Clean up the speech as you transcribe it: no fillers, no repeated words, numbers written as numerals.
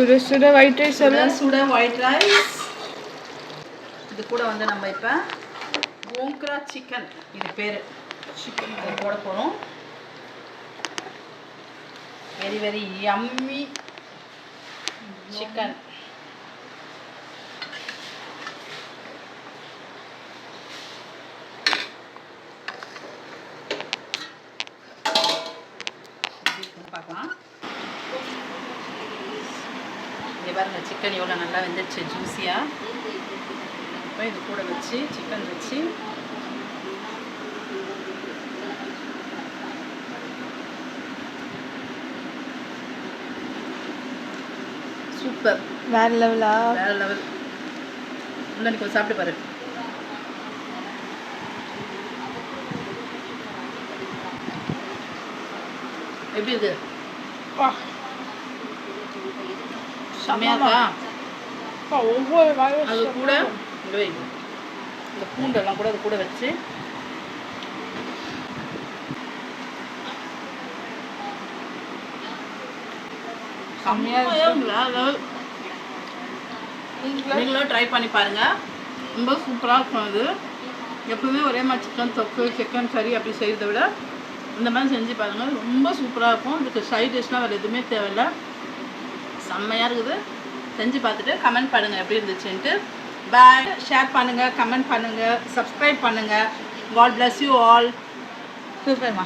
சுட white rice சுட white rice. இது கூட வந்து நம்ம இப்போ கோங்க்ரா சிக்கன், இது பேர் சிக்கன், அதை போட போகிறோம். Very very yummy chicken. பார்க்கலாம். இங்கே பாருங்கள் சிக்கன் எவ்வளோ நல்லா வெந்துடுச்சு, ஜூஸியாக. இப்போ இது கூட வச்சு சிக்கன் வச்சு சூப்பர், வேற லெவலா, வேற லெவல். உள்ள நீ கொஞ்சம் சாப்பிட்டு பாரு. எப்படி இருக்கு? செம்மையா இருக்கா? ஒவ்வொரு அது கூட இந்த பூண்டெல்லாம் கூட அது கூட வச்சு நீங்களும் ட்ரை பண்ணி பாருங்க. ரொம்ப சூப்பராக இருக்கும். அது எப்பவுமே ஒரே மாதிரி சிக்கன் தொக்கு, சிக்கன் கறி அப்படி செய்கிறத விட இந்த மாதிரி செஞ்சு பாருங்கள், ரொம்ப சூப்பராக இருக்கும். இதுக்கு சைட் டிஷ்னால் வேறு எதுவுமே தேவையில்லை. செம்மையாக இருக்குது. செஞ்சு பார்த்துட்டு கமெண்ட் பண்ணுங்கள் எப்படி இருந்துச்சுன்ட்டு. பாய். ஷேர் பண்ணுங்கள், கமெண்ட் பண்ணுங்கள், சப்ஸ்கிரைப் பண்ணுங்கள். God bless you all. சூப்பர்மா.